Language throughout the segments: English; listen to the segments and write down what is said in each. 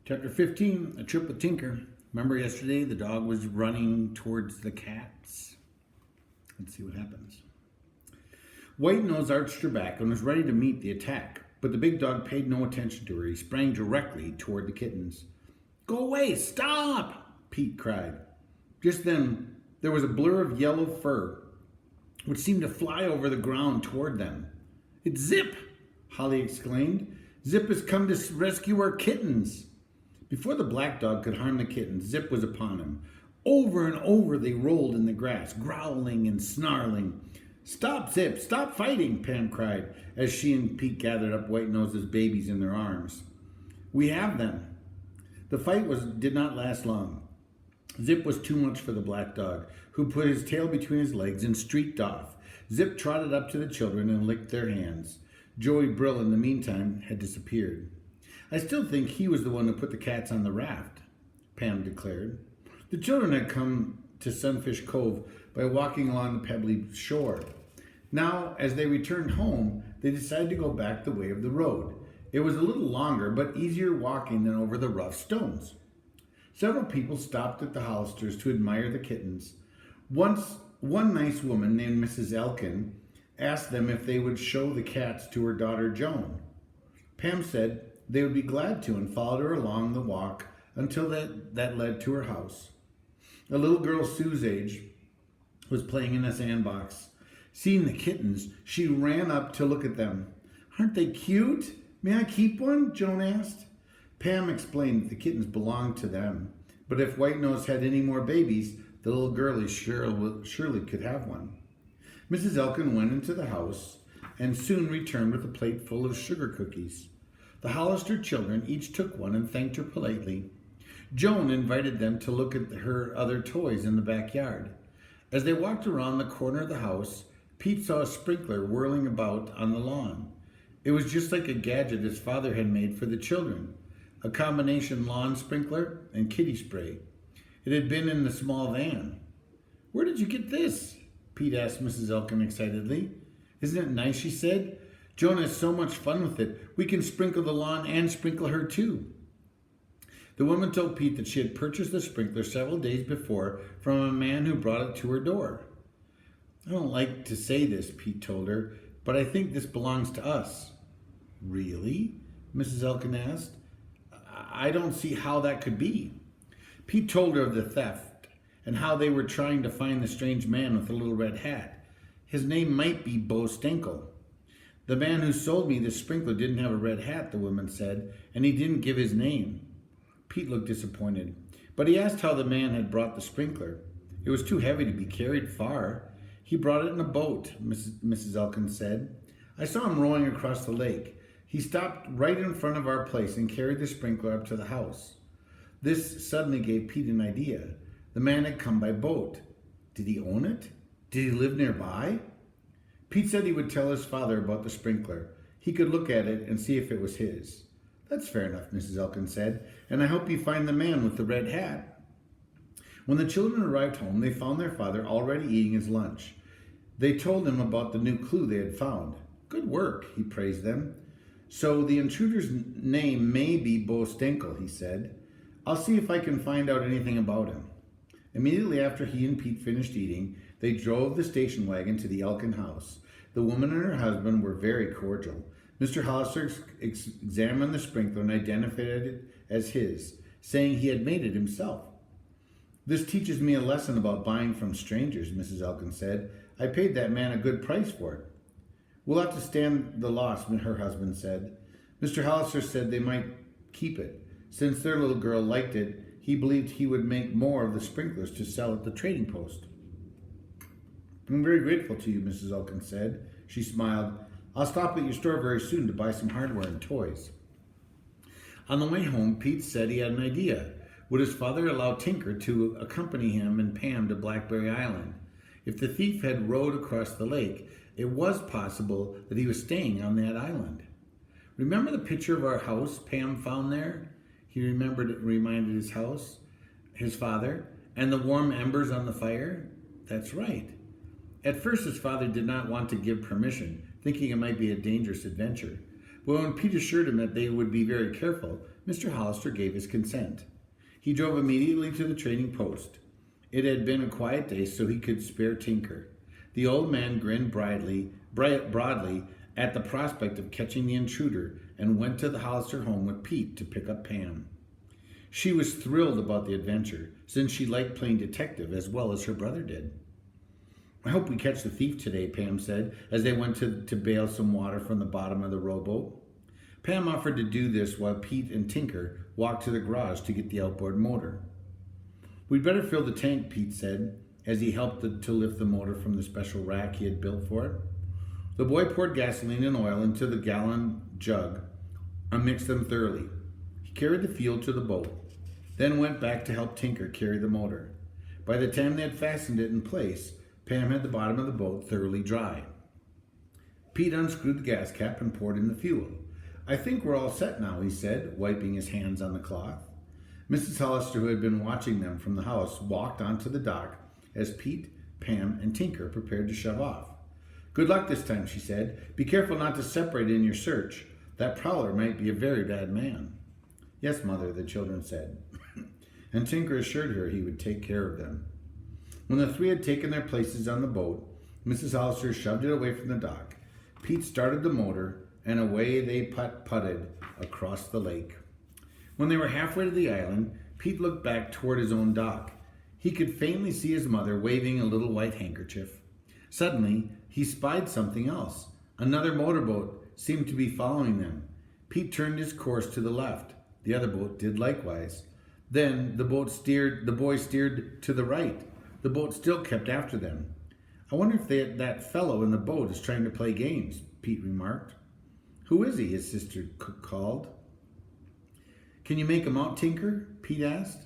Chapter 15, A Trip with Tinker. Remember yesterday the dog was running towards the cats? Let's see what happens. White Nose arched her back and was ready to meet the attack, but the big dog paid no attention to her. He sprang directly toward the kittens. "Go away! Stop!" Pete cried. Just then, there was a blur of yellow fur, which seemed to fly over the ground toward them. "It's Zip!" Holly exclaimed. "Zip has come to rescue our kittens!" Before the black dog could harm the kittens, Zip was upon him. Over and over they rolled in the grass, growling and snarling. "Stop, Zip! Stop fighting!" Pam cried, as she and Pete gathered up White Nose's babies in their arms. "We have them." The fight did not last long. Zip was too much for the black dog, who put his tail between his legs and streaked off. Zip trotted up to the children and licked their hands. Joey Brill, in the meantime, had disappeared. "I still think he was the one who put the cats on the raft," Pam declared. The children had come to Sunfish Cove by walking along the pebbly shore. Now, as they returned home, they decided to go back the way of the road. It was a little longer, but easier walking than over the rough stones. Several people stopped at the Hollisters to admire the kittens. Once, one nice woman named Mrs. Elkin asked them if they would show the cats to her daughter Joan. Pam said they would be glad to and followed her along the walk until that led to her house. A little girl Sue's age was playing in a sandbox. Seeing the kittens, she ran up to look at them. "Aren't they cute? May I keep one?" Joan asked. Pam explained that the kittens belonged to them, but if White Nose had any more babies, the little girlie surely could have one. Mrs. Elkin went into the house and soon returned with a plate full of sugar cookies. The Hollister children each took one and thanked her politely. Joan invited them to look at her other toys in the backyard. As they walked around the corner of the house, Pete saw a sprinkler whirling about on the lawn. It was just like a gadget his father had made for the children, a combination lawn sprinkler and kitty spray. It had been in the small van. "Where did you get this?" Pete asked Mrs. Elkin excitedly. "Isn't it nice?" she said. "Joan has so much fun with it. We can sprinkle the lawn and sprinkle her too." The woman told Pete that she had purchased the sprinkler several days before from a man who brought it to her door. "I don't like to say this," Pete told her, "but I think this belongs to us." "Really?" Mrs. Elkin asked. "I don't see how that could be." Pete told her of the theft and how they were trying to find the strange man with the little red hat. His name might be Bo Stenkel. "The man who sold me this sprinkler didn't have a red hat," the woman said, "and he didn't give his name." Pete looked disappointed, but he asked how the man had brought the sprinkler. "It was too heavy to be carried far. He brought it in a boat," Mrs. Elkin said. "I saw him rowing across the lake. He stopped right in front of our place and carried the sprinkler up to the house." This suddenly gave Pete an idea. The man had come by boat. Did he own it? Did he live nearby? Pete said he would tell his father about the sprinkler. He could look at it and see if it was his. "That's fair enough," Mrs. Elkin said, "and I hope you find the man with the red hat." When the children arrived home, they found their father already eating his lunch. They told him about the new clue they had found. "Good work," he praised them. "So the intruder's name may be Bo Stenkel," he said. "I'll see if I can find out anything about him." Immediately after he and Pete finished eating, they drove the station wagon to the Elkin house. The woman and her husband were very cordial. Mr. Hollister examined the sprinkler and identified it as his, saying he had made it himself. "This teaches me a lesson about buying from strangers," Mrs. Elkin said. "I paid that man a good price for it." "We'll have to stand the loss," her husband said. Mr. Hollister said they might keep it. Since their little girl liked it, he believed he would make more of the sprinklers to sell at the trading post. "I'm very grateful to you," Mrs. Elkin said. She smiled. "I'll stop at your store very soon to buy some hardware and toys." On the way home, Pete said he had an idea. Would his father allow Tinker to accompany him and Pam to Blackberry Island? If the thief had rowed across the lake, it was possible that he was staying on that island. "Remember the picture of our house Pam found there?" He reminded his house, his father, and the warm embers on the fire? That's right. At first, his father did not want to give permission, thinking it might be a dangerous adventure. But when Pete assured him that they would be very careful, Mr. Hollister gave his consent. He drove immediately to the trading post. It had been a quiet day, so he could spare Tinker. The old man grinned broadly at the prospect of catching the intruder and went to the Hollister home with Pete to pick up Pam. She was thrilled about the adventure, since she liked playing detective as well as her brother did. "I hope we catch the thief today," Pam said, as they went to bail some water from the bottom of the rowboat. Pam offered to do this while Pete and Tinker walked to the garage to get the outboard motor. "We'd better fill the tank," Pete said, as he helped to lift the motor from the special rack he had built for it. The boy poured gasoline and oil into the gallon jug and mixed them thoroughly. He carried the fuel to the boat, then went back to help Tinker carry the motor. By the time they had fastened it in place, Pam had the bottom of the boat thoroughly dry. Pete unscrewed the gas cap and poured in the fuel. "I think we're all set now," he said, wiping his hands on the cloth. Mrs. Hollister, who had been watching them from the house, walked onto the dock as Pete, Pam, and Tinker prepared to shove off. "Good luck this time," she said. "Be careful not to separate in your search. That prowler might be a very bad man." "Yes, Mother," the children said. And Tinker assured her he would take care of them. When the three had taken their places on the boat, Mrs. Hollister shoved it away from the dock. Pete started the motor, and away they putted across the lake. When they were halfway to the island, Pete looked back toward his own dock. He could faintly see his mother waving a little white handkerchief. Suddenly, he spied something else. Another motorboat seemed to be following them. Pete turned his course to the left. The other boat did likewise. Then the boy steered to the right. The boat still kept after them. "I wonder if that fellow in the boat is trying to play games," Pete remarked. "Who is he?" his sister called. "Can you make him out, Tinker?" Pete asked.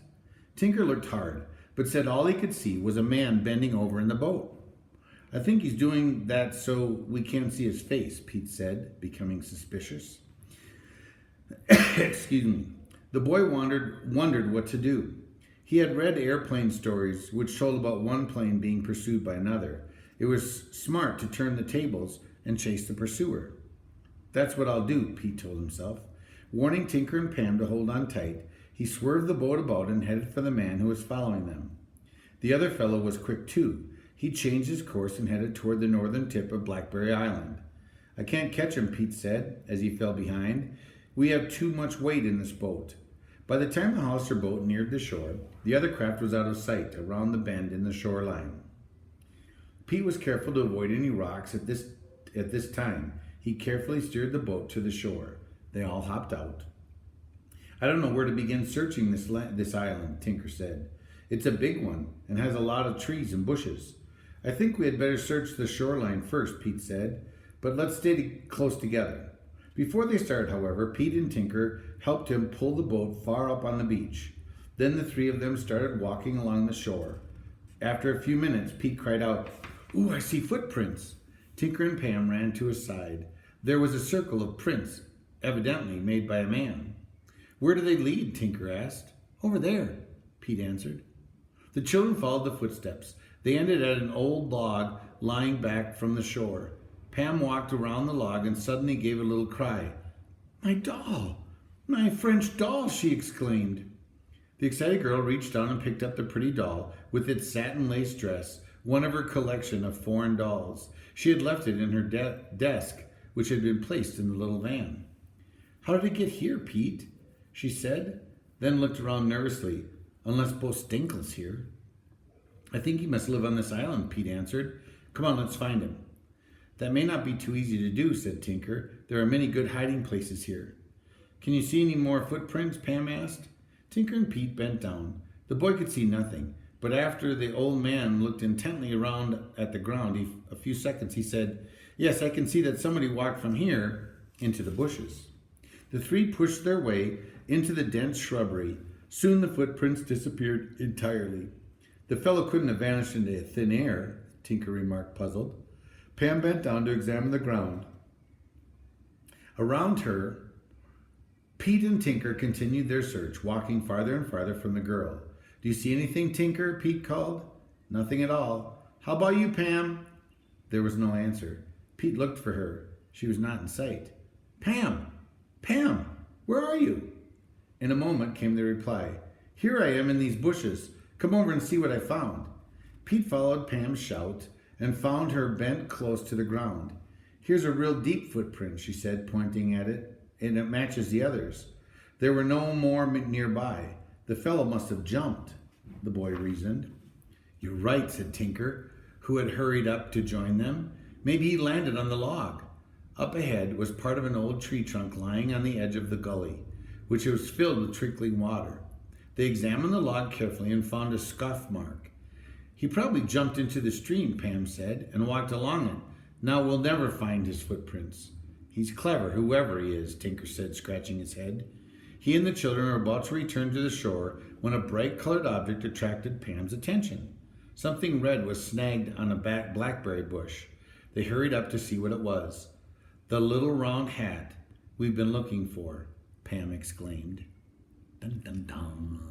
Tinker looked hard, but said all he could see was a man bending over in the boat. "I think he's doing that so we can't see his face," Pete said, becoming suspicious. Excuse me. The boy wondered what to do. He had read airplane stories which told about one plane being pursued by another. It was smart to turn the tables and chase the pursuer. "That's what I'll do," Pete told himself. Warning Tinker and Pam to hold on tight, he swerved the boat about and headed for the man who was following them. The other fellow was quick too. He changed his course and headed toward the northern tip of Blackberry Island. "I can't catch him," Pete said as he fell behind. "We have too much weight in this boat." By the time the Hollister boat neared the shore, the other craft was out of sight around the bend in the shoreline. Pete was careful to avoid any rocks at this time. He carefully steered the boat to the shore. They all hopped out. "I don't know where to begin searching this island," Tinker said. "It's a big one and has a lot of trees and bushes." "I think we had better search the shoreline first," Pete said, "but let's stay close together." Before they started, however, Pete and Tinker helped him pull the boat far up on the beach. Then the three of them started walking along the shore. After a few minutes, Pete cried out, "Ooh, I see footprints!" Tinker and Pam ran to his side. There was a circle of prints, evidently made by a man. "Where do they lead?" Tinker asked. "Over there," Pete answered. The children followed the footsteps. They ended at an old log lying back from the shore. Pam walked around the log and suddenly gave a little cry. "My doll! My French doll!" she exclaimed. The excited girl reached down and picked up the pretty doll with its satin lace dress, one of her collection of foreign dolls. She had left it in her desk, which had been placed in the little van. "How did it get here, Pete?" she said, then looked around nervously. "Unless Bo Stinkle's here." "I think he must live on this island," Pete answered. "Come on, let's find him." "That may not be too easy to do," said Tinker. "There are many good hiding places here." "Can you see any more footprints?" Pam asked. Tinker and Pete bent down. The boy could see nothing, but after the old man looked intently around at the ground, a few seconds, he said, "Yes, I can see that somebody walked from here into the bushes." The three pushed their way into the dense shrubbery. Soon the footprints disappeared entirely. "The fellow couldn't have vanished into thin air," Tinker remarked, puzzled. Pam bent down to examine the ground. Around her, Pete and Tinker continued their search, walking farther and farther from the girl. "Do you see anything, Tinker?" Pete called. "Nothing at all." "How about you, Pam?" There was no answer. Pete looked for her. She was not in sight. "Pam, Pam, where are you? In a moment came the reply, Here I am in these bushes. Come over and see what I found. Pete followed Pam's shout and found her bent close to the ground. Here's a real deep footprint, she said, pointing at it, and it matches the others. There were no more nearby. The fellow must have jumped, the boy reasoned. You're right, said Tinker, who had hurried up to join them. Maybe he landed on the log. Up ahead was part of an old tree trunk lying on the edge of the gully, which was filled with trickling water. They examined the log carefully and found a scuff mark. He probably jumped into the stream, Pam said, and walked along it. Now we'll never find his footprints. He's clever, whoever he is, Tinker said, scratching his head. He and the children were about to return to the shore when a bright-colored object attracted Pam's attention. Something red was snagged on a blackberry bush. They hurried up to see what it was. The little round hat we've been looking for, Pam exclaimed. Dun, dun, dun.